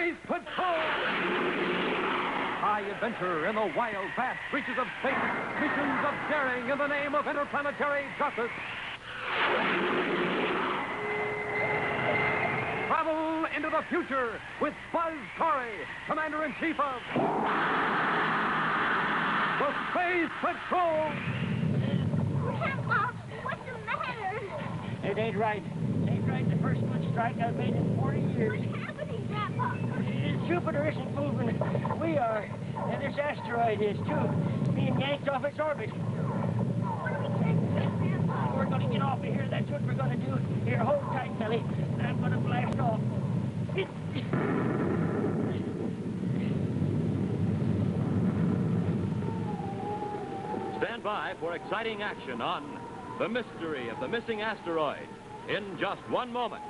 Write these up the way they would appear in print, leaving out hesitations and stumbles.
Space Patrol! High adventure in the wild, vast reaches of space. Missions of daring in the name of interplanetary justice. Travel into the future with Buzz Corey, Commander-in-Chief of the Space Patrol. Grandpa, what's the matter? It ain't right. It ain't right. The first one strike I've made in 40 years. What's happening, Grandpa? Jupiter isn't moving. We are. And this asteroid is, too. It's being yanked off its orbit. What are we going to do, Grandpa? We're going to get off of here. That's what we're going to do. Here, hold tight, Billy. I'm going to blast off. Stand by for exciting action on The Mystery of the Missing Asteroid in just one moment.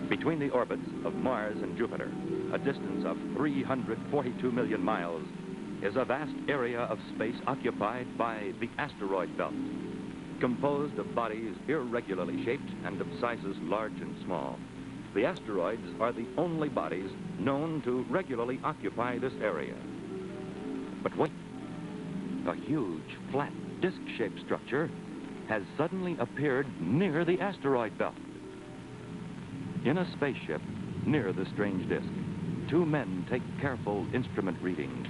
Between the orbits of Mars and Jupiter, a distance of 342 million miles, is a vast area of space occupied by the asteroid belt, composed of bodies irregularly shaped and of sizes large and small. The asteroids are the only bodies known to regularly occupy this area. But wait, a huge, flat, disc-shaped structure has suddenly appeared near the asteroid belt. In a spaceship near the strange disk, two men take careful instrument readings.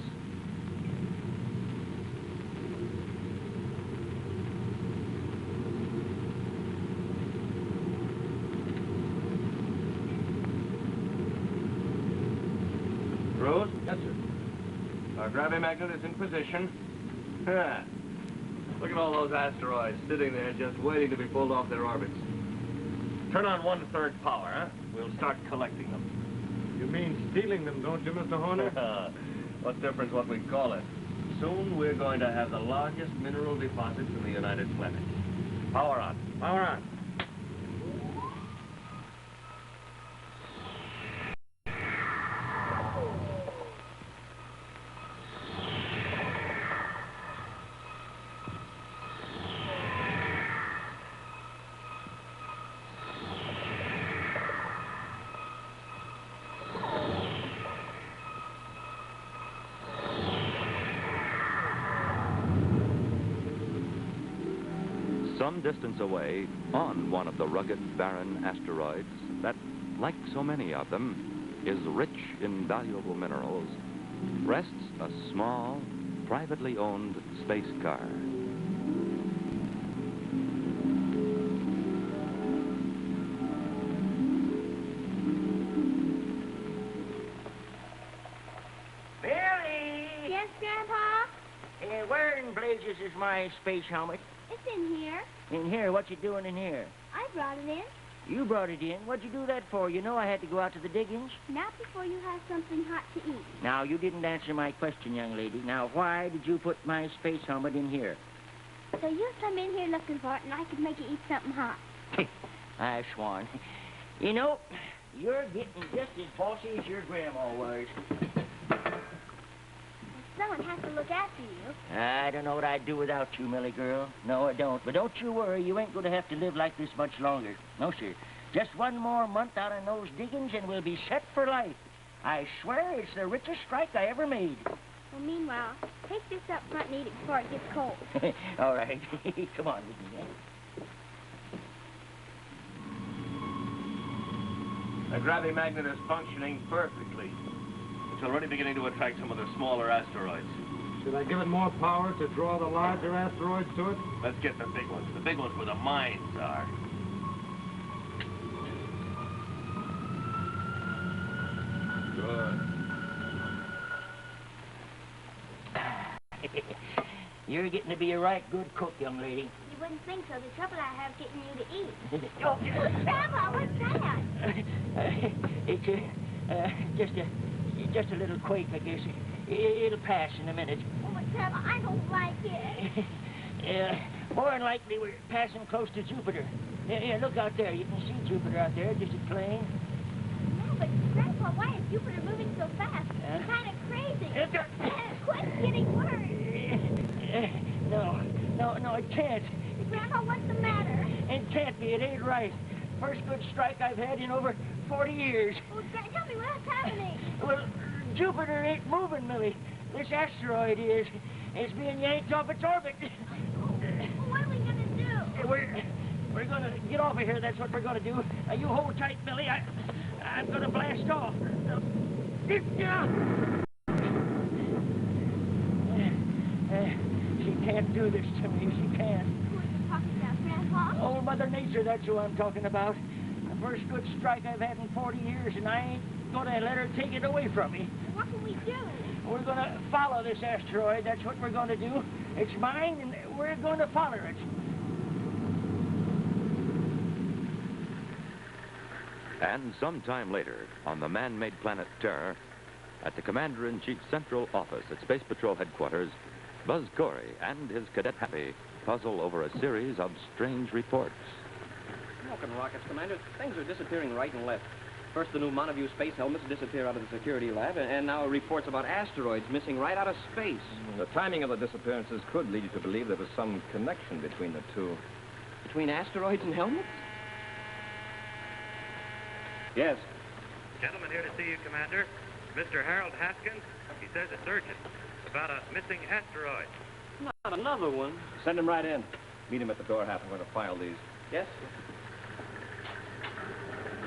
Rose? Yes, sir. Our gravity magnet is in position. Look at all those asteroids sitting there just waiting to be pulled off their orbits. Turn on 1/3 power, huh? We'll start collecting them. You mean stealing them, don't you, Mr. Horner? What difference what we call it? Soon we're going to have the largest mineral deposits in the United Planet. Power on. Power on. Some distance away, on one of the rugged, barren asteroids that, like so many of them, is rich in valuable minerals, rests a small, privately owned space car. Billy! Yes, Grandpa? Where in blazes is my space helmet? It's in here. In here? What you doing in here? I brought it in. You brought it in. What'd you do that for? You know I had to go out to the diggings. Not before you have something hot to eat. Now, you didn't answer my question, young lady. Now, why did you put my space helmet in here? So you come in here looking for it, and I could make you eat something hot. I swan. You know, you're getting just as bossy as your grandma was. Someone has to look after you. I don't know what I'd do without you, Millie girl. No, I don't. But don't you worry. You ain't going to have to live like this much longer. No, sir. Just one more month out in those diggings, and we'll be set for life. I swear it's the richest strike I ever made. Well, meanwhile, take this up front and eat it before it gets cold. All right. Come on with me, then. The gravity magnet is functioning perfectly. It's already beginning to attract some of the smaller asteroids. Should I give it more power to draw the larger asteroids to it? Let's get the big ones. The big ones where the mines are. Good. You're getting to be a right good cook, young lady. You wouldn't think so. The trouble I have getting you to eat. Oh, Grandpa, what's that? It's just a little quake, I guess. It'll pass in a minute. Oh, but Grandpa, I don't like it. More than likely, we're passing close to Jupiter. Here, look out there. You can see Jupiter out there, just a plane. No, but Grandpa, why is Jupiter moving so fast? It's kind of crazy. Quit getting worse. No, No, it can't. Grandpa, what's the matter? It can't be. It ain't right. First good strike I've had in over 40 years. Oh, Dad, tell me what's happening. Well, Jupiter ain't moving, Millie. This asteroid is. It's being yanked off its orbit. What are we going to do? We're going to get off of here. That's what we're going to do. Now, you hold tight, Millie. I'm going to blast off. She can't do this to me. She can't. Who are you talking about, Grandpa? Old Mother Nature, that's who I'm talking about. The first good strike I've had in 40 years, and I ain't going to let her take it away from me. What can we do? We're going to follow this asteroid. That's what we're going to do. It's mine, and we're going to follow it. And sometime later, on the man-made planet Terra, at the Commander-in-Chief's central office at Space Patrol Headquarters, Buzz Corey and his cadet Happy puzzle over a series of strange reports. Smoking rockets, Commander. Things are disappearing right and left. First, the new Monoview space helmets disappear out of the security lab, and now reports about asteroids missing right out of space. The timing of the disappearances could lead you to believe there was some connection between the two. Between asteroids and helmets? Yes. Gentleman here to see you, Commander. Mr. Harold Haskins. He says it's urgent about a missing asteroid. Not another one. Send him right in. Meet him at the door, Hap. I'm going to file these. Yes?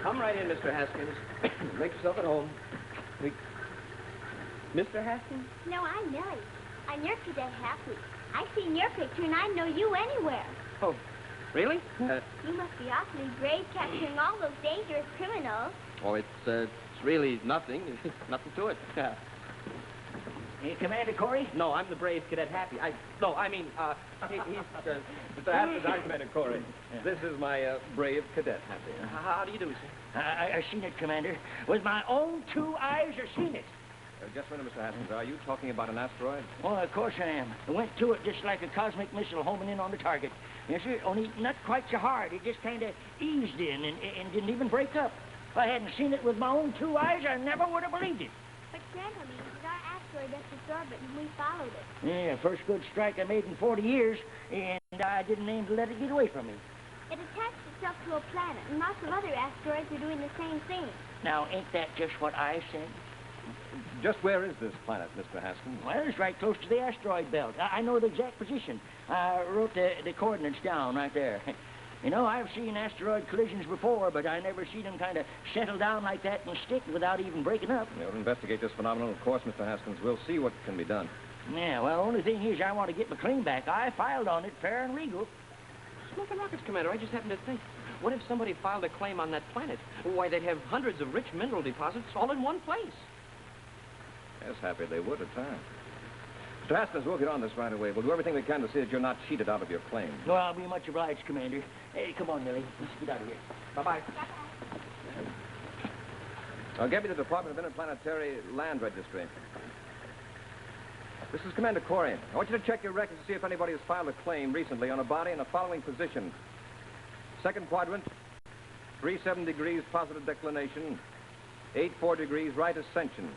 Come right in, Mr. Haskins. Make yourself at home. Mr. Haskins? No, I'm Millie. I'm your cadet, Happy. I've seen your picture, and I'd know you anywhere. Oh, really? You must be awfully brave capturing all those dangerous criminals. Oh, it's really nothing. Nothing to it. Hey, Commander Corey? No, I'm the brave cadet Happy. He's, Mr. Haskins, I'm Commander Corey. Yeah. This is my brave cadet, Happy. How do you do, sir? I seen it, Commander. With my own 2 eyes, I seen it. Just a minute, Mr. Haskins. Are you talking about an asteroid? Oh, of course I am. I went to it just like a cosmic missile homing in on the target. Yes, sir, only not quite so hard. It just kind of eased in and didn't even break up. If I hadn't seen it with my own 2 eyes, I never would have believed it. But Grandpa means that our asteroid left its orbit, and we followed it. Yeah, first good strike I made in 40 years, and I didn't aim to let it get away from me. It attached itself to a planet, and lots of other asteroids are doing the same thing. Now, ain't that just what I said? Just where is this planet, Mr. Haskins? Well, it's right close to the asteroid belt. I know the exact position. I wrote the coordinates down right there. You know, I've seen asteroid collisions before, but I never seen them kind of settle down like that and stick without even breaking up. We'll investigate this phenomenon, of course, Mr. Haskins. We'll see what can be done. Yeah, well, the only thing is I want to get my claim back. I filed on it fair and legal. Smoking rockets, Commander. I just happened to think. What if somebody filed a claim on that planet? Why, they'd have hundreds of rich mineral deposits all in one place. Yes, Happy, they would at times. Mr. Haskins, we'll get on this right away. We'll do everything we can to see that you're not cheated out of your claim. Well, I'll be much obliged, Commander. Hey, come on, Millie. Let's get out of here. Bye-bye. I'll give you the Department of Interplanetary Land Registry. This is Commander Corey. I want you to check your records to see if anybody has filed a claim recently on a body in the following position. Second quadrant, 37 degrees positive declination, 84 degrees right ascension.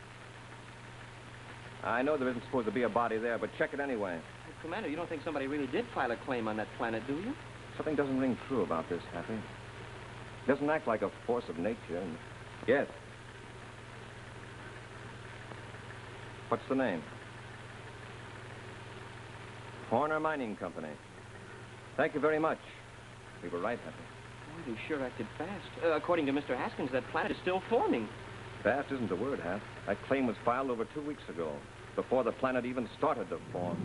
I know there isn't supposed to be a body there, but check it anyway. Commander, you don't think somebody really did file a claim on that planet, do you? Something doesn't ring true about this, Happy. It doesn't act like a force of nature. Yes. What's the name? Horner Mining Company. Thank you very much. We were right, Happy. Oh, you sure acted fast. According to Mr. Haskins, that planet is still forming. Fast isn't the word, Hap. That claim was filed over 2 weeks ago, before the planet even started to form.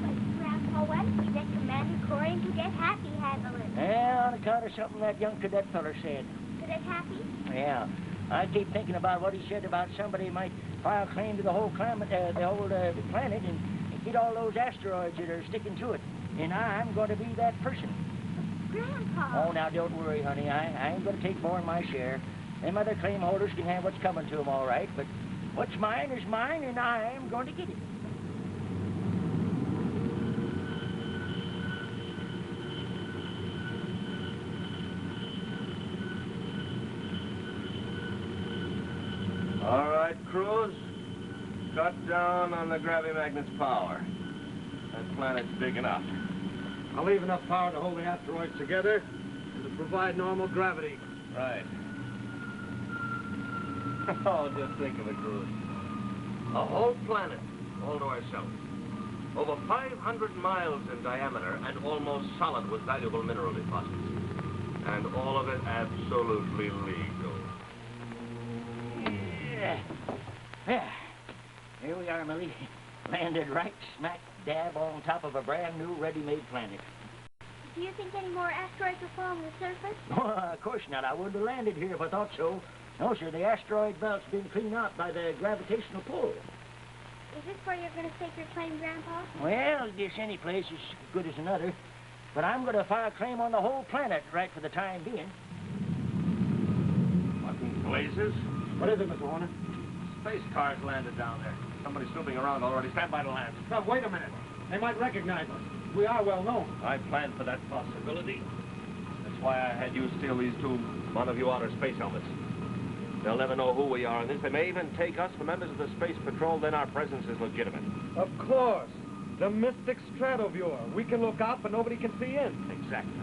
But, Grandpa, why did we let Commander Corey and Cadet Happy handle it? Yeah, on account of something that young cadet feller said. Cadet Happy? Yeah. I keep thinking about what he said about somebody might file claim to the whole planet and get all those asteroids that are sticking to it. And I'm going to be that person. Grandpa. Oh, now, don't worry, honey. I ain't going to take more than my share. Them other claim holders can have what's coming to them, all right. But what's mine is mine, and I'm going to get it. right, Cruz. Cut down on the gravity-magnet's power. That planet's big enough. I'll leave enough power to hold the asteroids together and to provide normal gravity. Right. Oh, just think of it, Cruz. A whole planet all to ourselves. Over 500 miles in diameter and almost solid with valuable mineral deposits. And all of it absolutely legal. Yeah. Here we are, Millie. Landed right smack dab on top of a brand new ready-made planet. Do you think any more asteroids will fall on the surface? Oh, of course not. I wouldn't have landed here if I thought so. No, sir, the asteroid belt's been cleaned out by the gravitational pull. Is this where you're going to stake your claim, Grandpa? Well, just any place is as good as another. But I'm going to file a claim on the whole planet right for the time being. What in blazes? What is it, Mr. Warner? Space cars landed down there. Somebody's snooping around already. Stand by to land. Now, wait a minute. They might recognize us. We are well known. I planned for that possibility. That's why I had you steal these two Montague outer space helmets. They'll never know who we are, and since they may even take us for members of the Space Patrol, then our presence is legitimate. Of course. The mystic stratoviewer. We can look out, but nobody can see in. Exactly.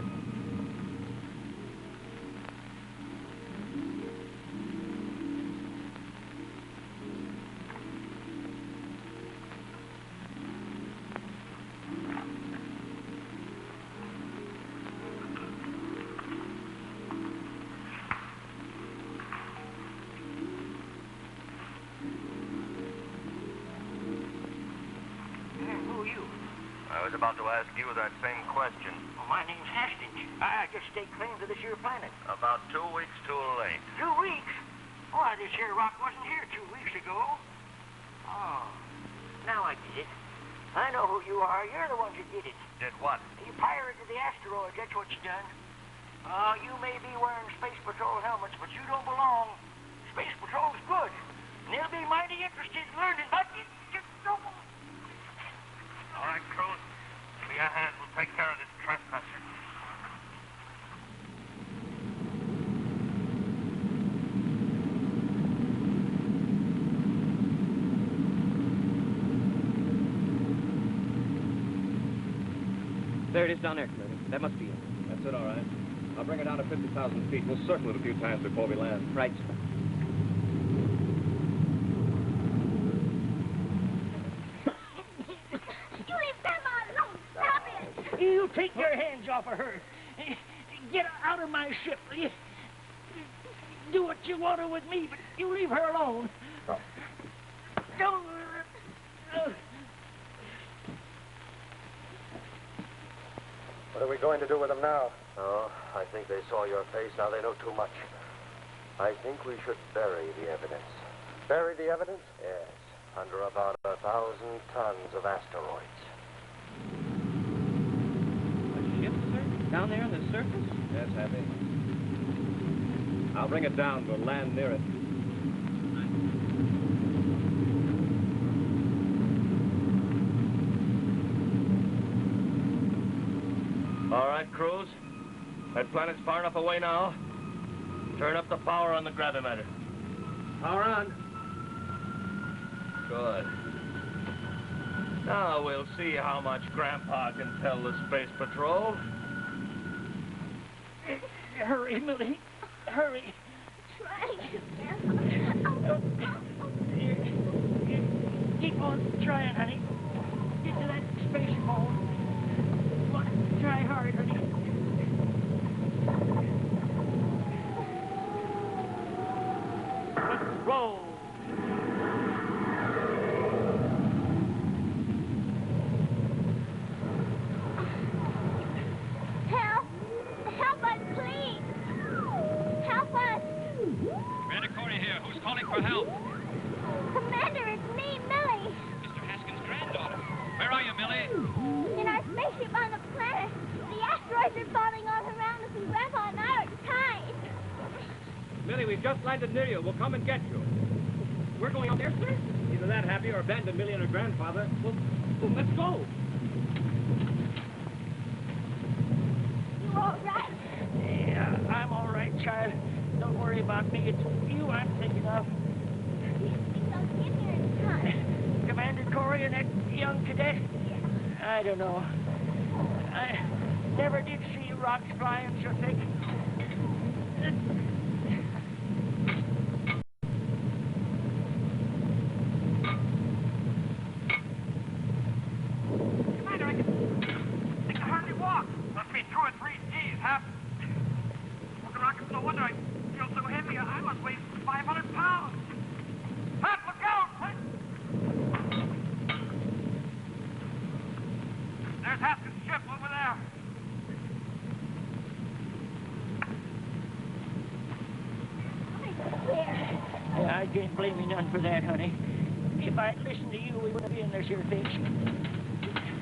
I was about to ask you that same question. Well, my name's Hastings. I just stake claim to this here planet. About 2 weeks too late. 2 weeks? Why, this here rock wasn't here 2 weeks ago. Oh, now I get it. I know who you are. You're the ones who did it. Did what? You pirated the asteroids. That's what you done. Oh, you may be wearing Space Patrol helmets, but you don't belong. Space Patrol's good. And they'll be mighty interested in learning, but you just don't. All right, Cruz. Give me a hand. We'll take care of this trespasser. There it is down there, Commander. That must be it. That's it, all right. I'll bring it down to 50,000 feet. We'll circle it a few times before we land. Right, sir. You leave Grandma alone. Stop it. You take your hands off of her. Get out of my ship, will you? Do what you want to with me, but you leave her alone. Don't. What are we going to do with them now? Oh, I think they saw your face. Now they know too much. I think we should bury the evidence. Bury the evidence? Yes. Under about 1,000 tons of asteroids. A ship, sir? Down there on the surface? Yes, Happy. I'll bring it down. We'll land near it. All right, Cruz. That planet's far enough away now. Turn up the power on the gravimeter. Power on. Good. Now we'll see how much Grandpa can tell the Space Patrol. Hurry, Millie. Hurry. Trying to, Keep on trying, honey. Get to that space phone. Come on, try hard, honey. Let's roll. Help! Help us, please! Help us! Commander Corey here. Who's calling for help? Commander, it's me, Millie. Mr. Haskins' granddaughter. Where are you, Millie? In our spaceship on the planet. The asteroids are falling all around us, and Grandpa and I are tied. Millie, we've just landed near you. We'll come and get you. We're going out there, sir? Either that, Happy, or abandon Millie and her grandfather. Well, let's go. You all right? Yeah, I'm all right, child. Don't worry about me. It's you I'm thinking of. young cadet? I don't know. I never did see rocks flying so thick. Commander, I can hardly walk. Must be 2 or 3 G's, Hap. Smoking rockets, no wonder I feel so heavy. I must weigh 500 pounds. Hap, look out! There's Haskins' ship over there. Yeah, I can't blame you none for that, honey. If I'd listened to you, we wouldn't be in this here fix.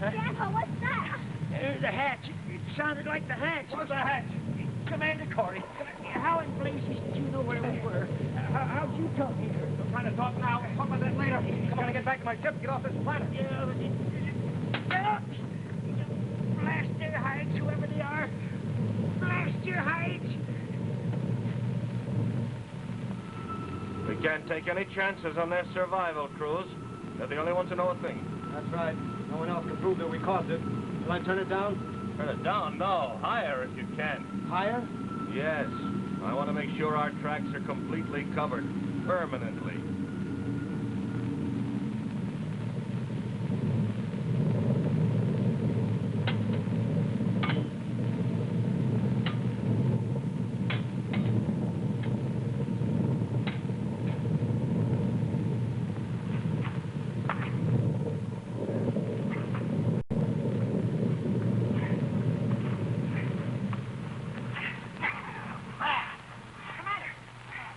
Huh? Grandpa, what's that? The hatch. It sounded like the hatch. What's the hatch? Commander Corey, how in blazes did you know where we were? How'd you come here? I'm trying to talk now. We'll talk about that later. Come on, get back to my ship. Get off this planet. Yeah, blast their hides, whoever they are. Blast your hides. We can't take any chances on their survival, Cruz. They're the only ones who know a thing. That's right. No one else can prove that we caused it. Shall I turn it down? Turn it down? No. Higher if you can. Higher? Yes. I want to make sure our tracks are completely covered. Permanently.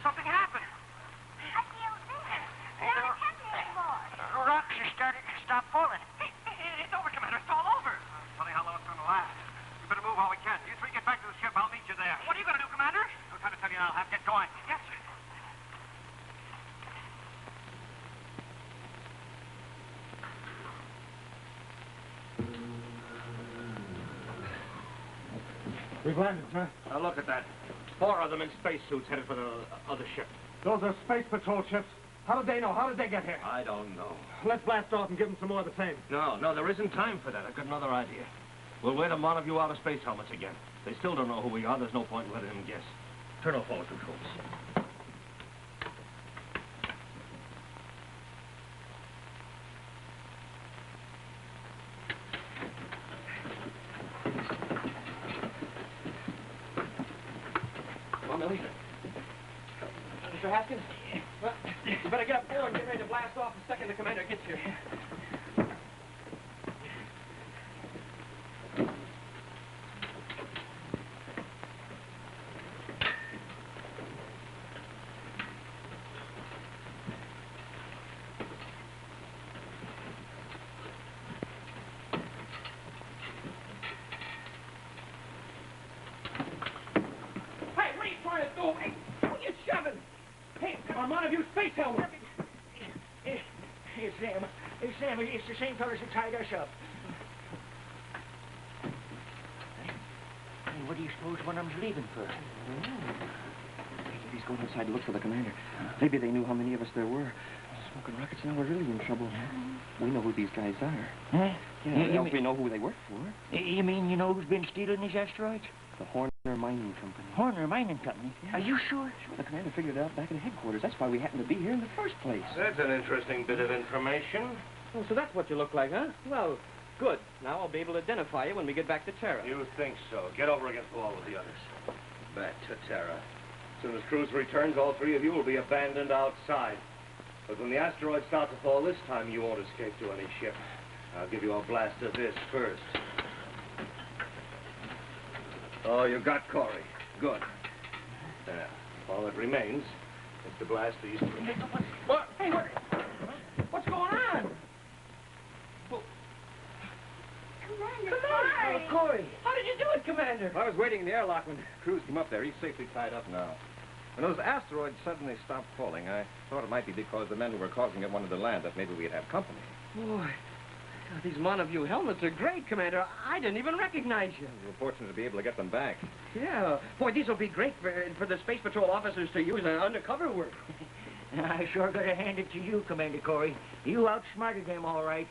Something happened. I feel sick. Not a temper anymore. Rocks are starting to stop falling. It's over, Commander. It's all over. Funny how long it's going to last. We better move while we can. You three get back to the ship. I'll meet you there. What are you going to do, Commander? I'm trying to tell you now. I'll have to get going. Yes, sir. We've landed, sir. Now look at that. 4 of them in spacesuits headed for the other ship. Those are space patrol ships. How did they know? How did they get here? I don't know. Let's blast off and give them some more of the same. No, there isn't time for that. I've got another idea. We'll wait a lot of you out of space helmets again. They still don't know who we are. There's no point in letting them guess. Turn off all the controls. Come on, Millie. Mr. Haskins? Well, you better get up forward and get ready to blast off the second the commander gets here. Hey, what are you trying to do? Hey, what are you shoving? Hey, I'm on you space helmet. It's them. It's them. It's the same fellas that tied us up. Hey, what do you suppose one of them's leaving for? He's going outside to look for the commander. Maybe they knew how many of us there were. Smoking rockets, now we're really in trouble. We know who these guys are. Huh? Yeah, we know who they work for. You mean you know who's been stealing these asteroids? The Horner Mining Company. Horner Mining Company? Yeah. Are you sure? Sure, the commander figured it out back in headquarters. That's why we happen to be here in the first place. That's an interesting bit of information. Oh, so that's what you look like, huh? Well, good. Now I'll be able to identify you when we get back to Terra. You think so? Get over against the wall with the others. Back to Terra. As soon as Cruz returns, all 3 of you will be abandoned outside. But when the asteroids start to fall this time, you won't escape to any ship. I'll give you a blast of this first. Oh, you got Corey. Good. Now, all that remains is to blast these 3. What? Hey, what's going on? Commander, Corey. How did you do it, Commander? I was waiting in the airlock when Cruz came up there. He's safely tied up now. When those asteroids suddenly stopped falling, I thought it might be because the men who were causing it wanted to land, that maybe we'd have company. Boy, these Monoview helmets are great, Commander. I didn't even recognize you. We were fortunate to be able to get them back. Yeah. Boy, these will be great for the Space Patrol officers to use in undercover work. I sure gotta hand it to you, Commander Corey. You outsmarted them, all right.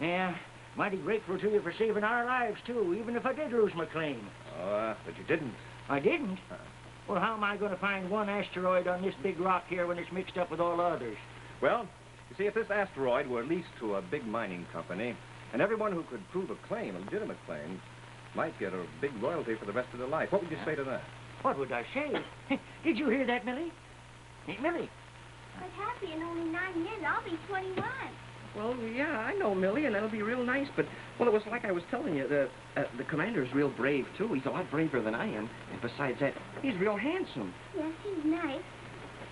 Yeah, mighty grateful to you for saving our lives, too, even if I did lose my claim. Oh, but you didn't. I didn't? Well, how am I going to find one asteroid on this big rock here when it's mixed up with all the others? Well, you see, if this asteroid were leased to a big mining company, and everyone who could prove a claim, a legitimate claim, might get a big royalty for the rest of their life, what would you say to that? What would I say? Did you hear that, Millie? Hey, Millie. But Happy, in only 9 years, I'll be 21. Well, yeah, I know, Millie, and that'll be real nice, but, well, it was like I was telling you, the commander's real brave, too. He's a lot braver than I am, and besides that, he's real handsome. Yes, he's nice.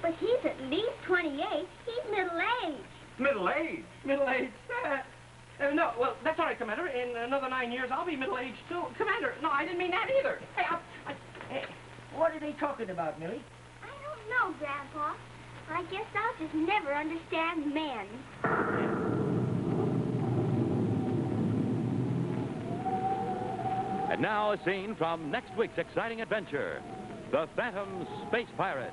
But he's at least 28. He's middle-aged. Middle-aged? Middle-aged? No, well, that's all right, Commander. In another 9 years, I'll be middle-aged, too. Commander, no, I didn't mean that either. Hey, what are they talking about, Millie? I don't know, Grandpa. I guess I'll just never understand men. And now a scene from next week's exciting adventure, The Phantom Space Pirate.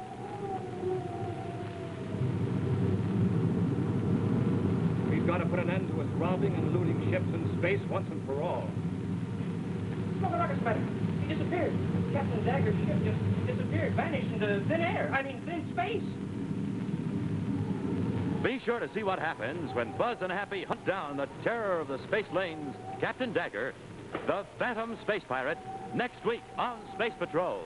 We've got to put an end to his robbing and looting ships in space once and for all. Look, Rocket Commander. He disappeared. Captain Dagger's ship just disappeared, vanished into thin air. I mean, thin space. Be sure to see what happens when Buzz and Happy hunt down the terror of the space lanes, Captain Dagger, the Phantom Space Pirate, next week on Space Patrol.